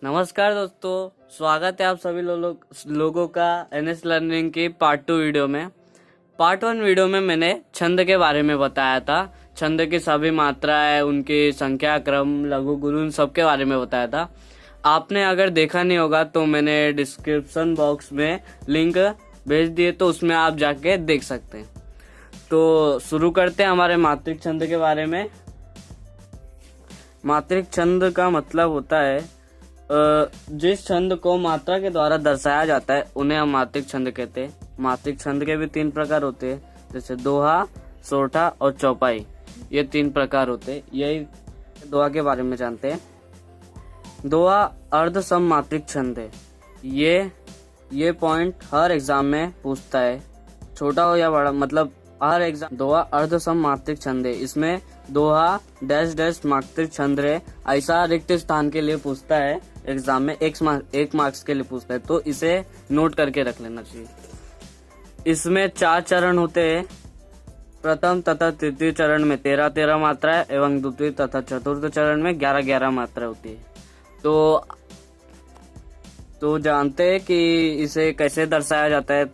नमस्कार दोस्तों, स्वागत है आप सभी लोगों का एनएस लर्निंग की पार्ट 2 वीडियो में। पार्ट 1 वीडियो में मैंने छंद के बारे में बताया था। छंद की सभी मात्राएं, उनकी संख्या, क्रम, लघु, गुरु, इन सब के बारे में बताया था। आपने अगर देखा नहीं होगा तो मैंने डिस्क्रिप्शन बॉक्स में लिंक भेज दिए, तो उसमें आप जाके देख सकते हैं। तो शुरू करते हैं हमारे मात्रिक छंद के बारे में। मात्रिक छंद का मतलब होता है जिस छंद को मात्रा के द्वारा दर्शाया जाता है उन्हें हम मात्रिक छंद कहते हैं। मात्रिक छंद के भी 3 प्रकार होते हैं, जैसे दोहा, सोरठा और चौपाई। ये 3 प्रकार होते हैं। यही दोहा के बारे में जानते हैं। दोहा अर्ध सम मात्रिक छंद है। ये पॉइंट हर एग्जाम में पूछता है, छोटा हो या बड़ा, मतलब हर एग्जाम। दोहा अर्ध सम मात्रिक छंद है। इसमें दोहा डैश डैश मात्रिक छंद है, ऐसा रिक्त स्थान के लिए पूछता है एग्जाम में। 1 मार्क्स के लिए पूछता है, तो इसे नोट करके रख लेना चाहिए। इसमें 4 चरण होते हैं। प्रथम तथा तृतीय चरण में 13-13 मात्रा एवं द्वितीय तथा चतुर्थ चरण में 11-11 मात्रा होती है। तो जानते हैं कि इसे कैसे दर्शाया जाता है,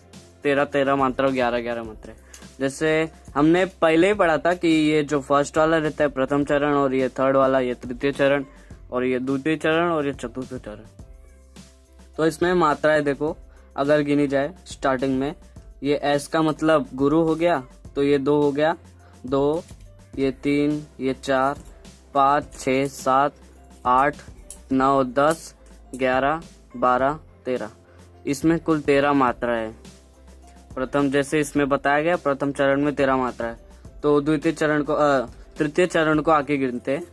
13-13 मात्रा और 11-11 मात्रा। जैसे हमने पहले ही पढ़ा था कि ये जो फर्स्ट वाला रहता है प्रथम चरण, और ये थर्ड वाला ये तृतीय चरण, और ये द्वितीय चरण, और ये चतुर्थ चरण। तो इसमें मात्राएं देखो, अगर गिनी जाए स्टार्टिंग में, ये एस का मतलब गुरु हो गया, तो ये 2 हो गया, 2, ये 3, ये 4, 5, 6, 7, 8, 9, 10, 11, 12, 13। इसमें कुल 13 मात्रा है। प्रथम, जैसे इसमें बताया गया, प्रथम चरण में 13 मात्रा है। तो द्वितीय चरण को तृतीय चरण को आगे गिनते हैं।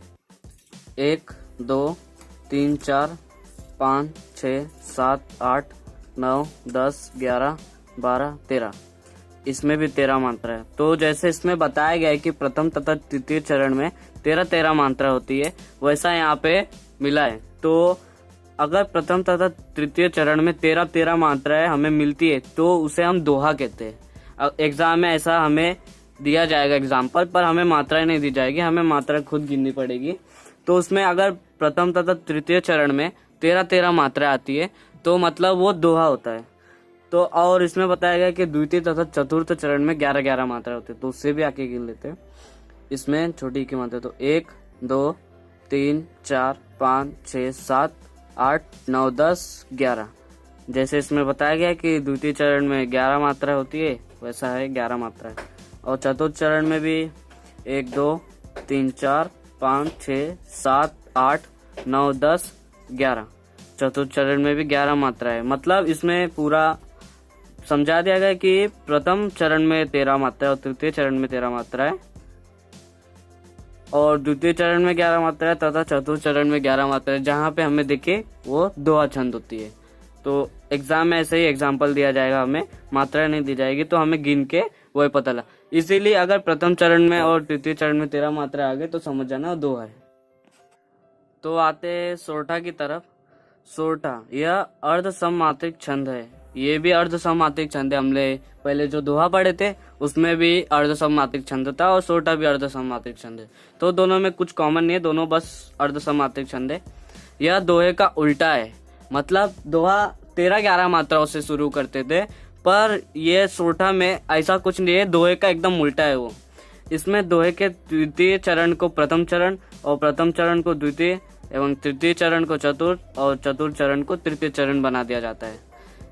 1, 2, 3, 4, 5, 6, 7, 8, 9, 10, 11, 12, 13। इसमें भी 13 मात्रा है। तो जैसे इसमें बताया गया है कि प्रथम तथा तृतीय चरण में 13-13 मात्रा होती है, वैसा यहाँ पे मिला है। तो अगर प्रथम तथा तृतीय चरण में 13-13 मात्राएं हमें मिलती है, तो उसे हम दोहा कहते हैं। एग्जाम में ऐसा हमें दिया जाएगा एग्जाम्पल, पर हमें मात्राएं नहीं दी जाएगी, हमें मात्रा खुद गिननी पड़ेगी। तो उसमें अगर प्रथम तथा तृतीय चरण में 13-13 मात्राएं आती है, तो मतलब वो दोहा होता है। तो और इसमें बताया गया कि द्वितीय तथा चतुर्थ चरण में 11-11 मात्राएं होती है, तो उससे भी आके गिन लेते हैं। इसमें छोटी की मात्रा, तो 1, 2, 3, 4, 5, 6, 7, 8, 9, 10, 11। जैसे इसमें बताया गया कि द्वितीय चरण में 11 मात्रा होती है, वैसा है 11 मात्रा है। और चतुर्थ चरण में भी 1, 2, 3, 4, 5, 6, 7, 8, 9, 10, 11। चतुर्थ चरण में भी 11 मात्रा है। मतलब इसमें पूरा समझा दिया गया कि प्रथम चरण में 13 मात्रा है और तृतीय चरण में 13 मात्रा है, और द्वितीय चरण में 11 मात्रा है तथा चतुर्थ चरण में 11 मात्रा है। जहाँ पे हमें दिखे वो दोहा छंद होती है। तो एग्जाम में ऐसे ही एग्जाम्पल दिया जाएगा, हमें मात्रा नहीं दी जाएगी, तो हमें गिन के वही पता लगा। इसीलिए अगर प्रथम चरण में और तृतीय चरण में 13 मात्रा आ गए तो समझ जाना दोहा है। तो आते हैं सोरठा की तरफ। सोरठा यह अर्ध सममात्रिक छंद है। ये भी अर्ध सममात्रिक छंद है। हमने पहले जो दोहा पढ़े थे उसमें भी अर्ध सममात्रिक छंद था, और सोरठा भी अर्ध सममात्रिक छंद है। तो दोनों में कुछ कॉमन नहीं है, दोनों बस अर्ध सममात्रिक छंद है। यह दोहे का उल्टा है। मतलब दोहा 13-11 मात्राओं से शुरू करते थे, पर ये सोरठा में ऐसा कुछ नहीं है, दोहे का एकदम उल्टा है वो। इसमें दोहे के द्वितीय चरण को प्रथम चरण, और प्रथम चरण को द्वितीय, एवं तृतीय चरण को चतुर्थ, और चतुर्थ चरण को तृतीय चरण बना दिया जाता है।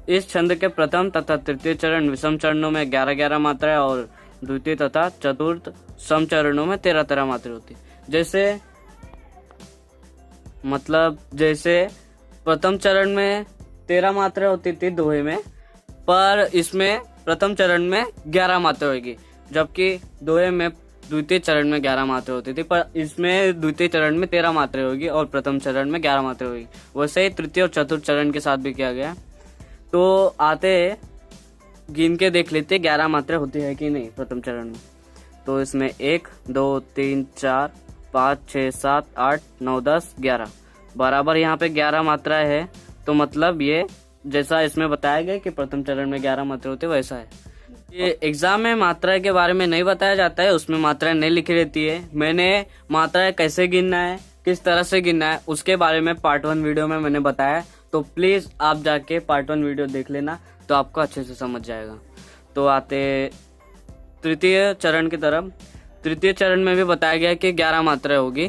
इस छंद के प्रथम तथा तृतीय चरण विषम चरणों में 11-11 मात्राएं, और द्वितीय तथा चतुर्थ सम चरणों में 13-13 मात्रा होती। जैसे प्रथम चरण में 13 मात्रा होती थी दोहे में, पर इसमें प्रथम चरण में 11 मात्रा होगी, जबकि दोहे में द्वितीय चरण में 11 मात्रा होती थी, पर इसमें द्वितीय चरण में 13 मात्रा होगी और प्रथम चरण में 11 मात्रा होगी। वैसे ही तृतीय और चतुर्थ चरण के साथ भी किया गया। तो आते गिन के देख लेते 11 मात्रा होती है कि नहीं प्रथम चरण में। तो इसमें 1, 2, 3, 4, 5, 6, 7, 8, 9, 10, 11 बराबर यहाँ पे 11 मात्रा है। तो मतलब ये जैसा इसमें बताया गया कि प्रथम चरण में 11 मात्रा होती है, वैसा है। ये एग्जाम में मात्रा के बारे में नहीं बताया जाता है, उसमें मात्राएं नहीं लिखी रहती है। मैंने मात्राएं कैसे गिनना है, किस तरह से गिनना है उसके बारे में पार्ट 1 वीडियो में मैंने बताया, तो प्लीज आप जाके पार्ट 1 वीडियो देख लेना, तो आपको अच्छे से समझ जाएगा। तो आते तृतीय चरण की तरफ। तृतीय चरण में भी बताया गया कि 11 मात्राएं होगी।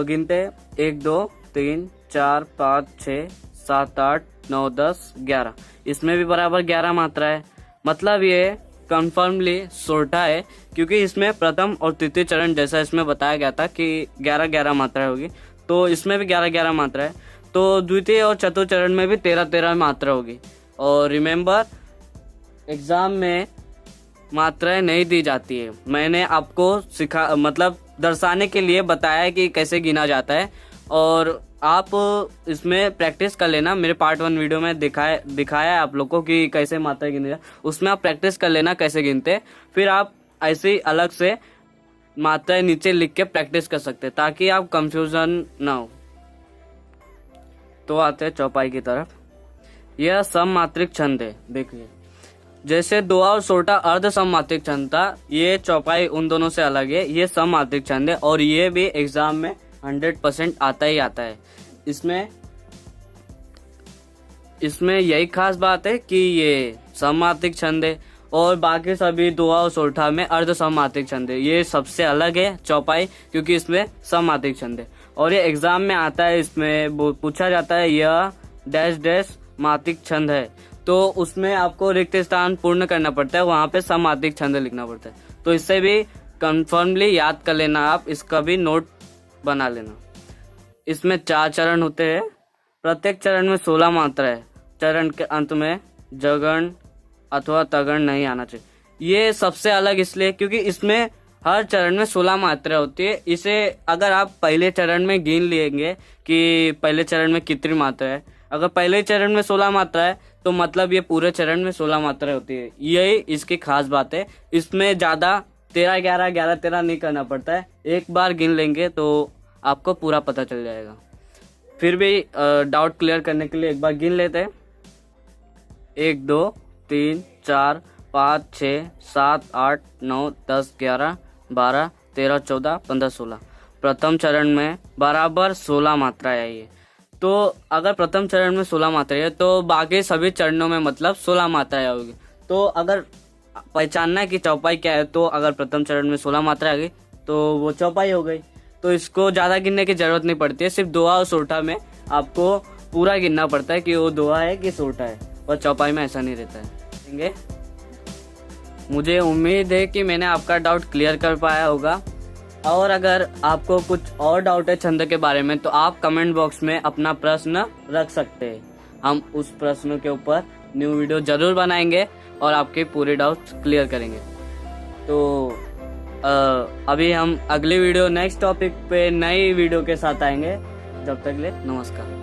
गिनते 1 2 3 4 5 6 7 8 9 10 11। इसमें भी बराबर 11 मात्रा है। मतलब ये कन्फर्मली सोरठा है, क्योंकि इसमें प्रथम और तृतीय चरण जैसा इसमें बताया गया था कि 11-11 मात्रा होगी, तो इसमें भी 11-11 मात्रा है। तो द्वितीय और चतुर्थ चरण में भी 13-13 मात्रा होगी। और रिमेम्बर, एग्जाम में मात्राएं नहीं दी जाती है। मैंने आपको मतलब दर्शाने के लिए बताया कि कैसे गिना जाता है, और आप इसमें प्रैक्टिस कर लेना। मेरे पार्ट 1 वीडियो में दिखाया है आप लोग को कि कैसे मात्राएं गिनी जाए, उसमें आप प्रैक्टिस कर लेना कैसे गिनते। फिर आप ऐसे ही अलग से मात्राएं नीचे लिख के प्रैक्टिस कर सकते हैं, ताकि आप कंफ्यूजन ना हो। तो आते हैं चौपाई की तरफ। यह सममात्रिक छंद है। देखिए, जैसे दोहा और सोरठा अर्ध सममात्रिक छंद था, ये चौपाई उन दोनों से अलग है। ये सममात्रिक छंद है, और ये भी एग्जाम में 100% आता ही आता है। इसमें यही खास बात है कि ये सममात्रिक छंद है, और बाकी सभी दोहा और सोरठा में अर्ध सममात्रिक छंद है। ये सबसे अलग है चौपाई, क्योंकि इसमें सममात्रिक छंद है, और ये एग्जाम में आता है। इसमें पूछा जाता है यह डैश डैश मात्रिक छंद है, तो उसमें आपको रिक्त स्थान पूर्ण करना पड़ता है, वहां पे सममात्रिक छंद लिखना पड़ता है। तो इससे भी कंफर्मली याद कर लेना, आप इसका भी नोट बना लेना। इसमें 4 चरण होते हैं। प्रत्येक चरण में 16 मात्रा है। चरण के अंत में जगण अथवा तगण नहीं आना चाहिए। ये सबसे अलग इसलिए क्योंकि इसमें हर चरण में 16 मात्रा होती है। इसे अगर आप पहले चरण में गिन लेंगे कि पहले चरण में कितनी मात्रा है, अगर पहले चरण में 16 मात्रा है तो मतलब ये पूरे चरण में 16 मात्रा होती है। यही इसकी खास बात है। इसमें ज्यादा 13-11 11-13 नहीं करना पड़ता है। एक बार गिन लेंगे तो आपको पूरा पता चल जाएगा। फिर भी डाउट क्लियर करने के लिए एक बार गिन लेते हैं। 1 2 3 4 5 6 7 8 9 10 11 12 13 14 15 16। प्रथम चरण में बराबर 16 मात्राएं आई है। तो अगर प्रथम चरण में 16 मात्राएं है तो बाकी सभी चरणों में मतलब 16 मात्राएं होगी। तो अगर पहचानना है कि चौपाई क्या है, तो अगर प्रथम चरण में 16 मात्राएं आ गई तो वो चौपाई हो गई। तो इसको ज्यादा गिनने की जरूरत नहीं पड़ती है। सिर्फ दोहा और सोरठा में आपको पूरा गिनना पड़ता है कि वो दोहा है कि सोरठा है, और चौपाई में ऐसा नहीं रहता है। मुझे उम्मीद है कि मैंने आपका डाउट क्लियर कर पाया होगा, और अगर आपको कुछ और डाउट है छंद के बारे में तो आप कमेंट बॉक्स में अपना प्रश्न रख सकते हैं। हम उस प्रश्न के ऊपर न्यू वीडियो जरूर बनाएंगे और आपके पूरे डाउट्स क्लियर करेंगे। तो अभी हम अगली वीडियो नेक्स्ट टॉपिक पे नई वीडियो के साथ आएंगे। जब तक ले नमस्कार।